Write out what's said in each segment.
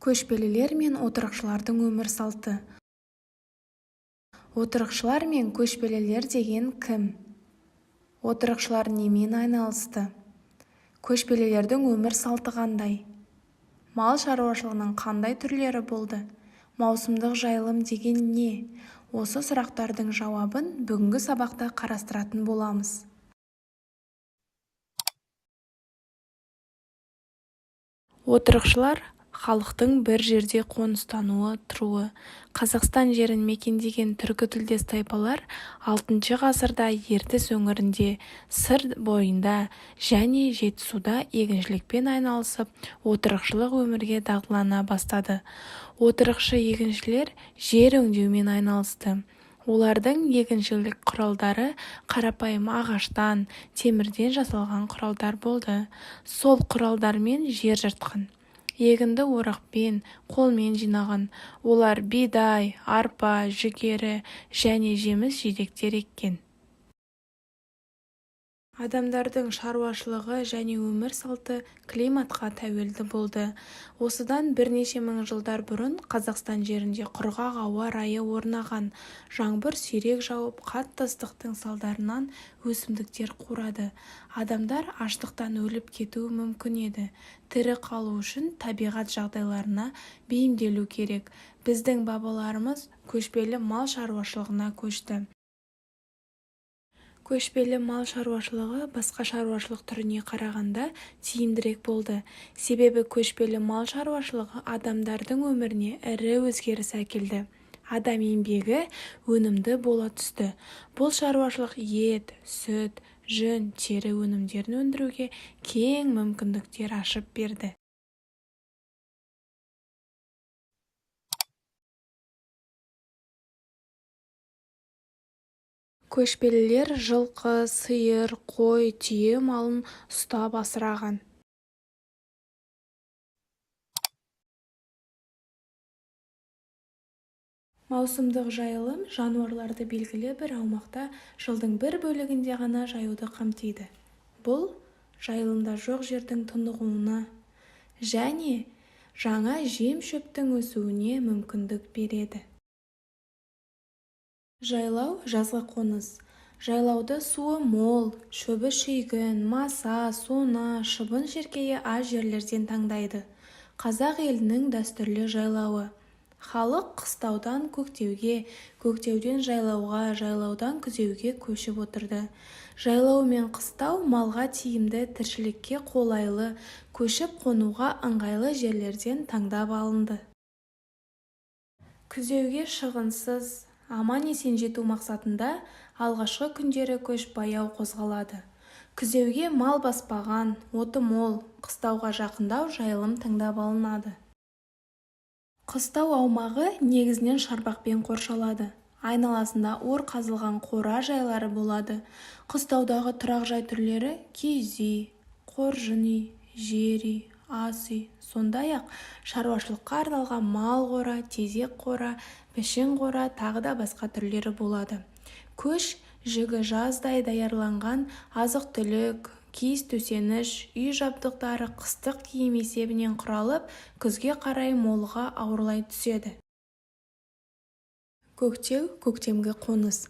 Көшпелілер мен отырықшылардың өмір салты. Отырықшылар мен көшпелілер деген кім? Отырықшылар немен айналысты? Көшпелілердің өмір салты қандай? Мал шаруашылығының қандай түрлері болды? Маусымдық жайылым деген не? Осы сұрақтардың жауабын бүгінгі сабақта қарастыратын боламыз. Отырықшылар халықтың бір жерде қоныстануы, тұруы. Қазақстан жерін мекендеген түркі тілдес тайпалар 6 ғасырда Ертіс өңірінде, Сыр бойында және Жетісуда егіншілікпен айналысып, отырықшылық өмірге дағдылана бастады. Отырықшы егіншілер жер өңдеумен айналысты. Олардың егіншілік құралдары қарапайым ағаштан, темірден жасалған құралдар болды. Сол құралдармен жер жыртқан. Егінді орақпен, қолмен жинаған. Олар бидай, арпа, жүгері және жеміс-жидектер еккен. Адамдардың шаруашылығы және өмір салты климатқа тәуелді болды. Осыдан бірнеше мың жылдар бұрын Қазақстан жерінде құрғақ ауа райы орнаған. Жаңбыр сирек жауып, қатты ыстықтың салдарынан өсімдіктер қурады. Адамдар аштықтан өліп кетуі мүмкін еді. Тірі қалу үшін табиғат жағдайларына бейімделу керек. Біздің бабаларымыз көшпелі мал шаруашылығына көшті. Көшпелі мал шаруашылығы басқа шаруашылық түріне қарағанда тиімдірек болды. Себебі көшпелі мал шаруашылығы адамдардың өміріне ірі өзгеріс әкелді. Адам еңбегі өнімді бола түсті. Бұл шаруашылық ет, сүт, жүн, тері өнімдерін өндіруге кең мүмкіндіктер ашып берді. Көшпелілер жылқы, сиыр, қой, түйе малын ұстап асыраған. Маусымдық жайылым жануарларды белгілі бір аумақта жылдың бір бөлігінде ғана жаюды қамтиды. Бұл жайылымда жоқ жердің тынығуына және жаңа жем-шөптің өсуіне мүмкіндік береді. Жайлау жазғы қоныс. Жайлауда суы мол, шөбі шүйгін, маса, сона, шыбын шеркейі аз жерлерден таңдайды. Қазақ елінің дәстүрлі жайлауы. Халық қыстаудан көктеуге, көктеуден жайлауға, жайлаудан күзеуге көшіп отырды. Жайлау мен қыстау малға тиімді, тіршілікке қолайлы, көшіп қонуға ыңғайлы жерлерден таңдап алынды. Күзеуге шығынсыз, аман-есен жету мақсатында алғашқы күндері көш баяу қозғалады. Күзеуге мал баспаған, оты мол, қыстауға жақындау жайылым таңдап алынады. Қыстау аумағы негізінен шарбақпен қоршалады. Айналасында ор қазылған қора жайлары болады. Қыстаудағы тұрақ жай түрлері киіз үй, қоржын үй, жер үй, ас үй, сондай-ақ шаруашылыққа арналған мал қора, тезек қора, пішен қора, тағы да басқа түрлері болады. Көш жүгі жаздай даярланған азық-түлік, киіз төсеніш, үй жабдықтары қыстық киім есебінен құралып, күзге қарай молға ауырлай түседі. Көктеу, көктемгі қоныс.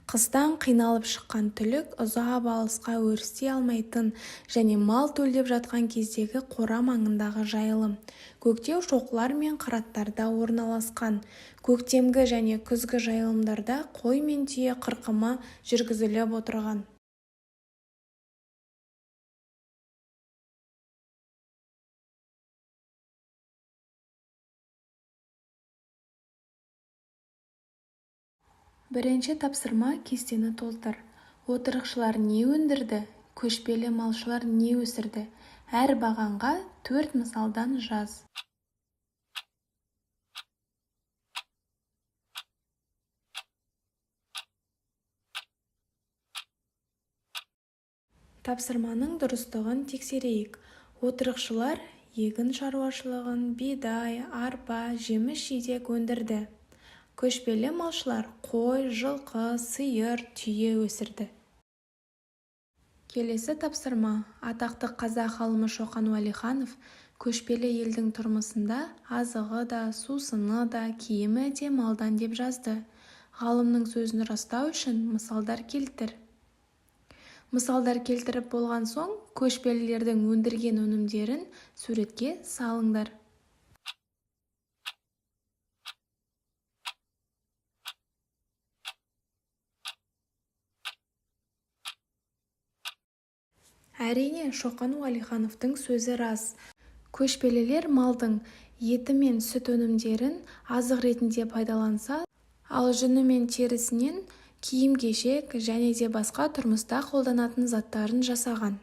Қыстан қиналып шыққан түлік ұзап алысқа өрістей алмайтын және мал төлдеп жатқан кездегі қора маңындағы жайылым. Көктеу шоқылар мен қыраттарда орналасқан. Көктемгі және күзгі жайылымдарда қой мен түйе қырқымы жүргізіліп отырған. Бірінші тапсырма кестені толтыр. Отырықшылар не өндірді? Көшпелі малшылар не өсірді? Әр бағанға 4 мысалдан жаз. Тапсырманың дұрыстығын тексерейік. Отырықшылар егін шаруашылығын, бидай, арпа, жеміс-жидек өндірді. Көшпелі малшылар қой, жылқы, сиыр, түйе өсірді. Келесі тапсырма. Атақты қазақ ғалымы Шоқан Уәлиханов Көшпелі елдің тұрмысында азығы да, сусыны да, киімі де малдан деп жазды. Ғалымның сөзін растау үшін мысалдар келтір. Мысалдар келтіріп болған соң, көшпелілердің өндірген өнімдерін суретке салыңдар. Әрине, Шоқан Уәлихановтың сөзі рас. Көшпелілер малдың еті мен сүт өнімдерін азық ретінде пайдаланса, ал жүні мен терісінен киім-кешек және де басқа тұрмыста қолданатын заттарын жасаған.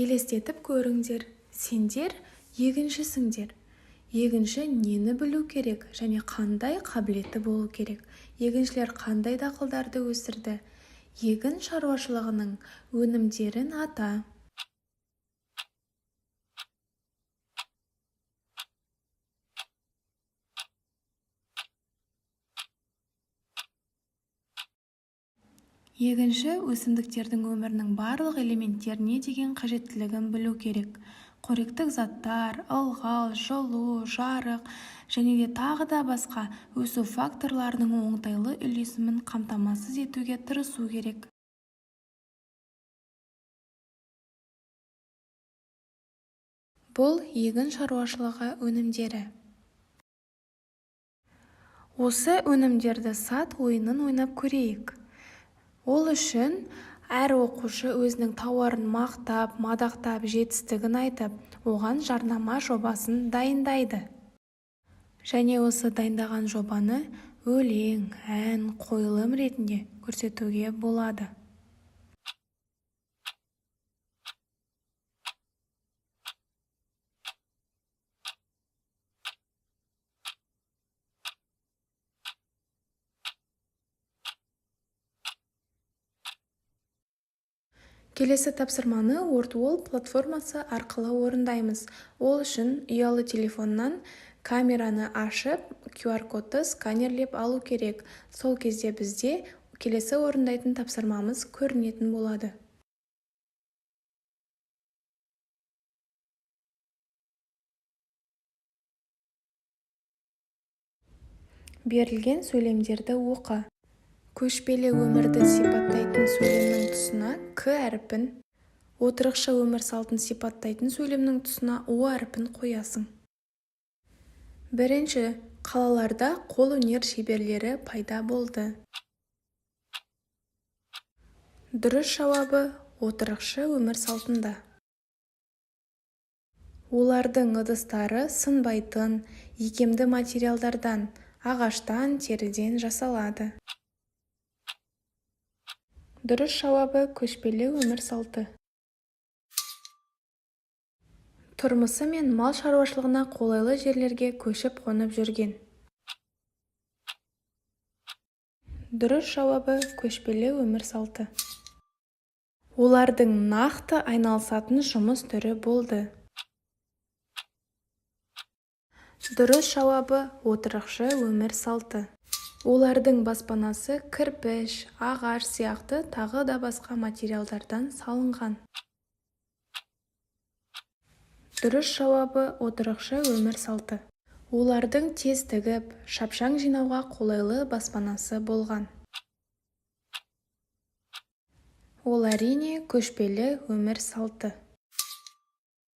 Елестетіп көріңдер, сендер егіншісіңдер. Егінші нені білу керек және қандай қабілеті болу керек? Егіншілер қандай дақылдарды өсірді? Егін шаруашылығының өнімдерін ата. Егінші өсімдіктердің өмірінің барлық элементтеріне деген қажеттілігін білу керек. Қоректік заттар, ылғал, жылу, жарық және де тағы да басқа өсу факторларының оңтайлы үйлесімін қамтамасыз етуге тырысу керек. Бұл егін шаруашылығы өнімдері. Осы өнімдерді сат ойынын ойнап көрейік. Ол үшін әр оқушы өзінің тауарын мақтап, мадақтап, жетістігін айтып, оған жарнама жобасын дайындайды. Және осы дайындаған жобаны өлең, ән, қойылым ретінде көрсетуге болады. Келесі тапсырманы Wordwall платформасы арқылы орындаймыз. Ол үшін ұялы телефоннан камераны ашып, QR-кодты сканерлеп алу керек. Сол кезде бізде келесі орындайтын тапсырмамыз көрінетін болады. Берілген сөйлемдерді оқы. Көшпелі өмірді сипаттайтын сөйлемнің тұсына К әріпін, отырықшы өмір салтын сипаттайтын сөйлемнің тұсына О әріпін қоясың. Бірінші, қалаларда қолөнер шеберлері пайда болды. Дұрыс жауабы отырықшы өмір салтында. Олардың ыдыстары сынбайтын, икемді материалдардан, ағаштан, теріден жасалады. Дұрыс жауабы көшпелі өмір салты. Тұрмысы мен мал шаруашылығына қолайлы жерлерге көшіп қонып жүрген. Дұрыс жауабы көшпелі өмір салты. Олардың нақты айналысатын жұмыс түрі болды. Дұрыс жауабы отырықшы өмір салты. Олардың баспанасы кірпіш, ағаш сияқты тағы да басқа материалдардан салынған. Дұрыс жауабы отырықшы өмір салты. Олардың тез тігіп, шапшаң жинауға қолайлы баспанасы болған. Ол әрине көшпелі өмір салты.